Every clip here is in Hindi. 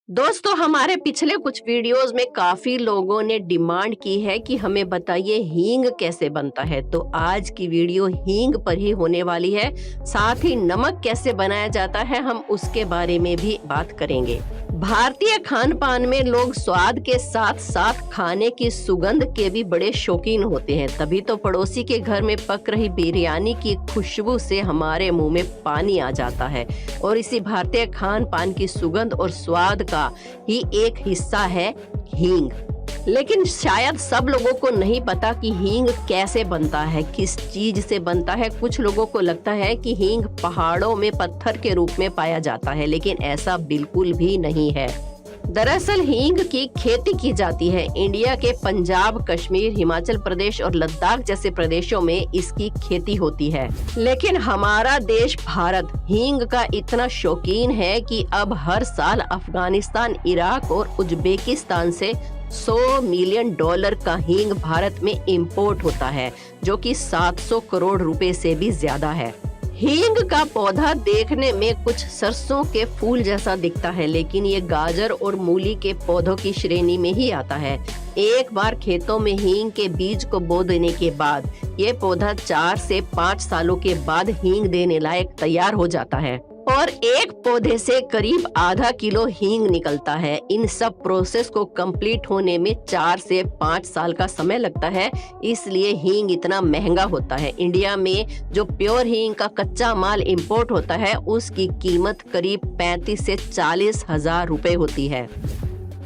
दोस्तों, हमारे पिछले कुछ वीडियोस में काफी लोगों ने डिमांड की है कि हमें बताइए हींग कैसे बनता है। तो आज की वीडियो हींग पर ही होने वाली है। साथ ही नमक कैसे बनाया जाता है, हम उसके बारे में भी बात करेंगे। भारतीय खान पान में लोग स्वाद के साथ साथ खाने की सुगंध के भी बड़े शौकीन होते हैं। तभी तो पड़ोसी के घर में पक रही बिरयानी की खुशबू से हमारे मुंह में पानी आ जाता है। और इसी भारतीय खान पान की सुगंध और स्वाद का ही एक हिस्सा है हींग। लेकिन शायद सब लोगों को नहीं पता कि हींग कैसे बनता है, किस चीज से बनता है। कुछ लोगों को लगता है कि हींग पहाड़ों में पत्थर के रूप में पाया जाता है, लेकिन ऐसा बिल्कुल भी नहीं है। दरअसल हींग की खेती की जाती है। इंडिया के पंजाब, कश्मीर, हिमाचल प्रदेश और लद्दाख जैसे प्रदेशों में इसकी खेती होती है। लेकिन हमारा देश भारत हींग का इतना शौकीन है कि अब हर साल अफगानिस्तान, इराक और उज्बेकिस्तान से $100 मिलियन का हींग भारत में इंपोर्ट होता है, जो कि 700 करोड़ रुपए से भी ज्यादा है। हींग का पौधा देखने में कुछ सरसों के फूल जैसा दिखता है, लेकिन ये गाजर और मूली के पौधों की श्रेणी में ही आता है। एक बार खेतों में हींग के बीज को बो देने के बाद ये पौधा 4 से 5 सालों के बाद हींग देने लायक तैयार हो जाता है और एक पौधे से करीब आधा किलो हींग निकलता है। इन सब प्रोसेस को कंप्लीट होने में 4 से 5 साल का समय लगता है, इसलिए हींग इतना महंगा होता है। इंडिया में जो प्योर हींग का कच्चा माल इंपोर्ट होता है, उसकी कीमत करीब 35 से 40 हजार रुपए होती है।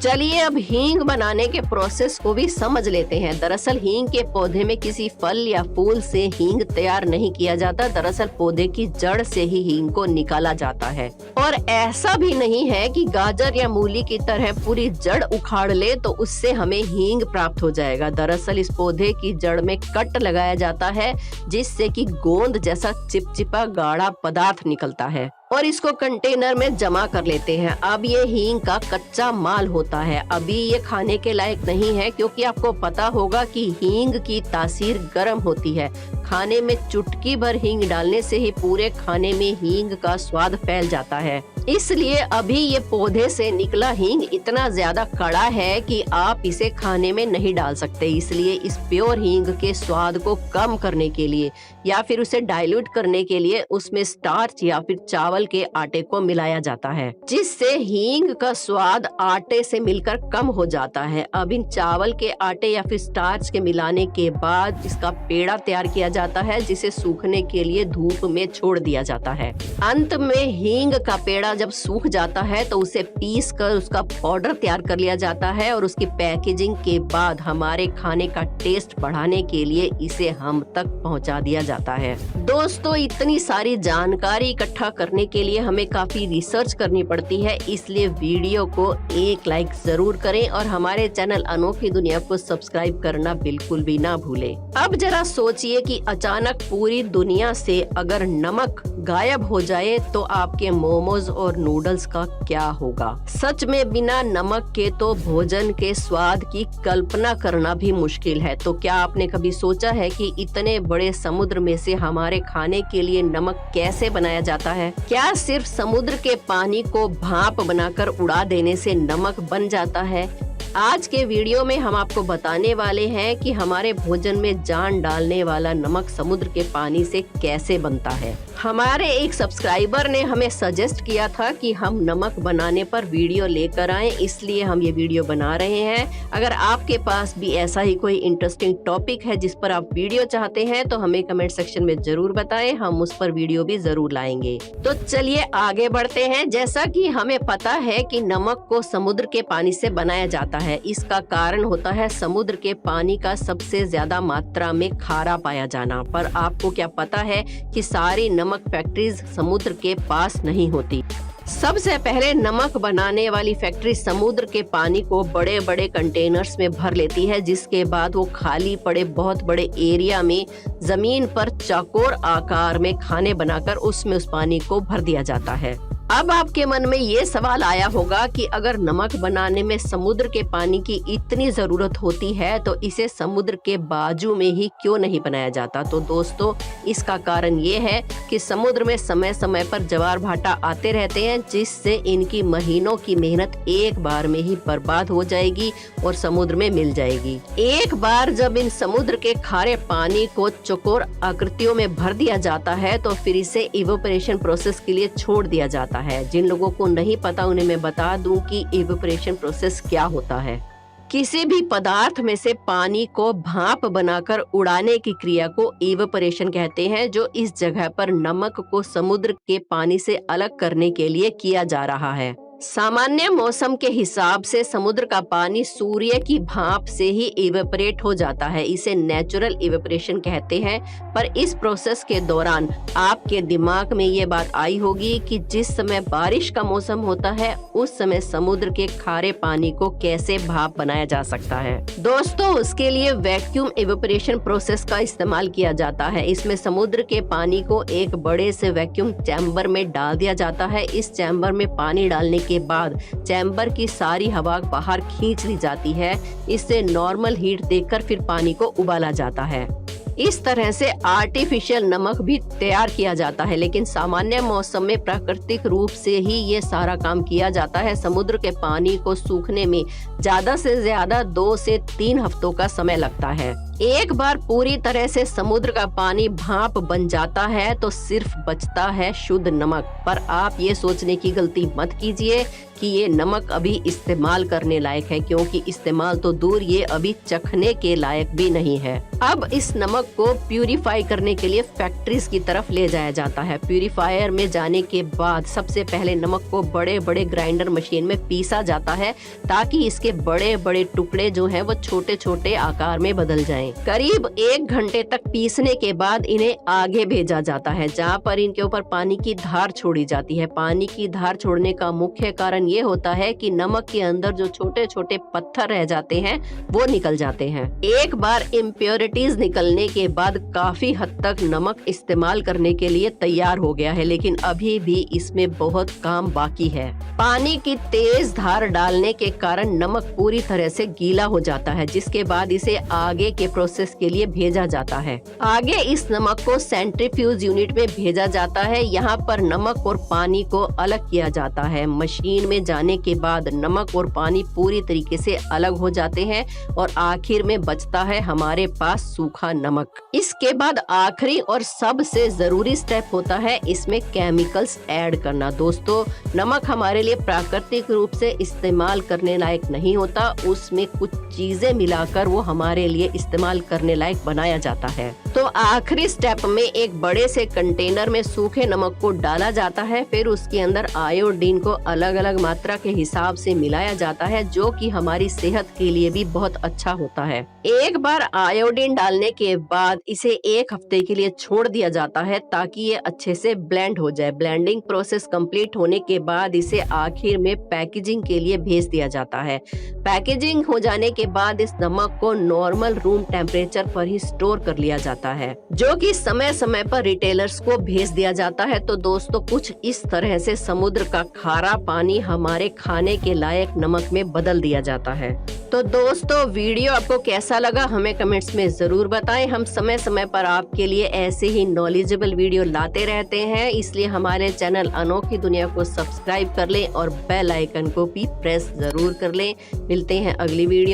चलिए अब हींग बनाने के प्रोसेस को भी समझ लेते हैं। दरअसल हींग के पौधे में किसी फल या फूल से हींग तैयार नहीं किया जाता। दरअसल पौधे की जड़ से ही हींग को निकाला जाता है। और ऐसा भी नहीं है कि गाजर या मूली की तरह पूरी जड़ उखाड़ ले तो उससे हमें हींग प्राप्त हो जाएगा। दरअसल इस पौधे की जड़ में कट लगाया जाता है, जिससे कि गोंद जैसा चिपचिपा गाढ़ा पदार्थ निकलता है और इसको कंटेनर में जमा कर लेते हैं। अब ये हींग का कच्चा माल होता है। अभी ये खाने के लायक नहीं है, क्योंकि आपको पता होगा कि हींग की तासीर गर्म होती है। खाने में चुटकी भर हींग डालने से ही पूरे खाने में हींग का स्वाद फैल जाता है। इसलिए अभी ये पौधे से निकला हींग इतना ज्यादा कड़ा है कि आप इसे खाने में नहीं डाल सकते। इसलिए इस प्योर हींग के स्वाद को कम करने के लिए या फिर उसे डाइल्यूट करने के लिए उसमें स्टार्च या फिर चावल के आटे को मिलाया जाता है, जिससे हींग का स्वाद आटे से मिलकर कम हो जाता है। अब इन चावल के आटे या फिर स्टार्च के मिलाने के बाद इसका पेड़ा तैयार किया जाता है, जिसे सूखने के लिए धूप में छोड़ दिया जाता है। अंत में हींग का पेड़ा जब सूख जाता है तो उसे पीस कर उसका पाउडर तैयार कर लिया जाता है और उसकी पैकेजिंग के बाद हमारे खाने का टेस्ट बढ़ाने के लिए इसे हम तक पहुंचा दिया जाता है। दोस्तों, इतनी सारी जानकारी इकट्ठा करने के लिए हमें काफी रिसर्च करनी पड़ती है, इसलिए वीडियो को एक लाइक जरूर करें और हमारे चैनल अनोखी दुनिया को सब्सक्राइब करना बिल्कुल भी ना भूलें। अब जरा सोचिए कि अचानक पूरी दुनिया से अगर नमक गायब हो जाए तो आपके मोमोज और नूडल्स का क्या होगा। सच में बिना नमक के तो भोजन के स्वाद की कल्पना करना भी मुश्किल है। तो क्या आपने कभी सोचा है कि इतने बड़े समुद्र में से हमारे खाने के लिए नमक कैसे बनाया जाता है? क्या सिर्फ समुद्र के पानी को भाप बनाकर उड़ा देने से नमक बन जाता है? आज के वीडियो में हम आपको बताने वाले हैं कि हमारे भोजन में जान डालने वाला नमक समुद्र के पानी से कैसे बनता है। हमारे एक सब्सक्राइबर ने हमें सजेस्ट किया था कि हम नमक बनाने पर वीडियो लेकर आएं, इसलिए हम ये वीडियो बना रहे हैं। अगर आपके पास भी ऐसा ही कोई इंटरेस्टिंग टॉपिक है जिस पर आप वीडियो चाहते हैं तो हमें कमेंट सेक्शन में जरूर बताएं, हम उस पर वीडियो भी जरूर लाएंगे। तो चलिए आगे बढ़ते हैं। जैसा कि हमें पता है कि नमक को समुद्र के पानी से बनाया जाता है। इसका कारण होता है समुद्र के पानी का सबसे ज्यादा मात्रा में खारा पाया जाना। पर आपको क्या पता है कि सारी नमक फैक्ट्रीज समुद्र के पास नहीं होती। सबसे पहले नमक बनाने वाली फैक्ट्री समुद्र के पानी को बड़े बड़े कंटेनर्स में भर लेती है, जिसके बाद वो खाली पड़े बहुत बड़े एरिया में जमीन पर चौकोर आकार में खाने बनाकर उसमें उस पानी को भर दिया जाता है। अब आपके मन में ये सवाल आया होगा कि अगर नमक बनाने में समुद्र के पानी की इतनी जरूरत होती है तो इसे समुद्र के बाजू में ही क्यों नहीं बनाया जाता। तो दोस्तों, इसका कारण ये है कि समुद्र में समय समय पर ज्वार भाटा आते रहते हैं, जिससे इनकी महीनों की मेहनत एक बार में ही बर्बाद हो जाएगी और समुद्र में मिल जाएगी। एक बार जब इन समुद्र के खारे पानी को चौकोर आकृतियों में भर दिया जाता है तो फिर इसे इवेपोरेशन प्रोसेस के लिए छोड़ दिया जाता है। जिन लोगों को नहीं पता उन्हें मैं बता दूं कि इवेपोरेशन प्रोसेस क्या होता है। किसी भी पदार्थ में से पानी को भाप बनाकर उड़ाने की क्रिया को इवेपोरेशन कहते हैं, जो इस जगह पर नमक को समुद्र के पानी से अलग करने के लिए किया जा रहा है। सामान्य मौसम के हिसाब से समुद्र का पानी सूर्य की भाप से ही इवेपोरेट हो जाता है, इसे नेचुरल इवेपोरेशन कहते हैं। पर इस प्रोसेस के दौरान आपके दिमाग में ये बात आई होगी कि जिस समय बारिश का मौसम होता है उस समय समुद्र के खारे पानी को कैसे भाप बनाया जा सकता है। दोस्तों, उसके लिए वैक्यूम इवेपोरेशन प्रोसेस का इस्तेमाल किया जाता है। इसमें समुद्र के पानी को एक बड़े से वैक्यूम चैम्बर में डाल दिया जाता है। इस चैम्बर में पानी डालने के बाद चैम्बर की सारी हवा बाहर खींच ली जाती है। इससे नॉर्मल हीट देकर फिर पानी को उबाला जाता है। इस तरह से आर्टिफिशियल नमक भी तैयार किया जाता है, लेकिन सामान्य मौसम में प्राकृतिक रूप से ही ये सारा काम किया जाता है। समुद्र के पानी को सूखने में ज्यादा से ज्यादा 2 से 3 हफ्तों का समय लगता है। एक बार पूरी तरह से समुद्र का पानी भाप बन जाता है तो सिर्फ बचता है शुद्ध नमक। पर आप ये सोचने की गलती मत कीजिए कि ये नमक अभी इस्तेमाल करने लायक है, क्योंकि इस्तेमाल तो दूर, ये अभी चखने के लायक भी नहीं है। अब इस नमक को प्यूरिफाई करने के लिए फैक्ट्रीज की तरफ ले जाया जाता है। प्यूरिफायर में जाने के बाद सबसे पहले नमक को बड़े बड़े ग्राइंडर मशीन में पीसा जाता है, ताकि इसके बड़े बड़े टुकड़े जो हैं वो छोटे छोटे आकार में बदल जाएं। करीब 1 घंटे तक पीसने के बाद इन्हें आगे भेजा जाता है, जहाँ पर इनके ऊपर पानी की धार छोड़ी जाती है। पानी की धार छोड़ने का मुख्य कारण ये होता है कि नमक के अंदर जो छोटे छोटे पत्थर रह जाते हैं वो निकल जाते हैं। एक बार इम्प्योरिटीज निकलने के बाद काफी हद तक नमक इस्तेमाल करने के लिए तैयार हो गया है, लेकिन अभी भी इसमें बहुत काम बाकी है। पानी की तेज धार डालने के कारण नमक पूरी तरह से गीला हो जाता है, जिसके बाद इसे आगे के प्रोसेस के लिए भेजा जाता है। आगे इस नमक को सेंट्रीफ्यूज यूनिट में भेजा जाता है। यहाँ पर नमक और पानी को अलग किया जाता है। मशीन में जाने के बाद नमक और पानी पूरी तरीके से अलग हो जाते हैं और आखिर में बचता है हमारे पास सूखा नमक। इसके बाद आखिरी और सबसे जरूरी स्टेप होता है इसमें केमिकल्स ऐड करना। दोस्तों, नमक हमारे लिए प्राकृतिक रूप से इस्तेमाल करने लायक नहीं होता, उसमें कुछ चीजें मिलाकर वो हमारे लिए इस्तेमाल करने लायक बनाया जाता है। तो आखिरी स्टेप में एक बड़े से कंटेनर में सूखे नमक को डाला जाता है, फिर उसके अंदर आयोडीन को अलग अलग मात्रा के हिसाब से मिलाया जाता है, जो कि हमारी सेहत के लिए भी बहुत अच्छा होता है। एक बार आयोडीन डालने के बाद इसे 1 हफ्ते के लिए छोड़ दिया जाता है, ताकि ये अच्छे से ब्लेंड हो जाए। ब्लेंडिंग प्रोसेस कंप्लीट होने के बाद इसे आखिर में पैकेजिंग के लिए भेज दिया जाता है। पैकेजिंग हो जाने के बाद इस नमक को नॉर्मल रूम टेम्परेचर पर ही स्टोर कर लिया जाता है, जो कि समय समय पर रिटेलर्स को भेज दिया जाता है। तो दोस्तों, कुछ इस तरह से समुद्र का खारा पानी हमारे खाने के लायक नमक में बदल दिया जाता है। तो दोस्तों, वीडियो आपको कैसा लगा हमें कमेंट्स में जरूर बताएं। हम समय समय पर आपके लिए ऐसे ही नॉलेजेबल वीडियो लाते रहते हैं, इसलिए हमारे चैनल अनोखी दुनिया को सब्सक्राइब कर लें और बेल आइकन को भी प्रेस जरूर कर लें। मिलते हैं अगली वीडियो।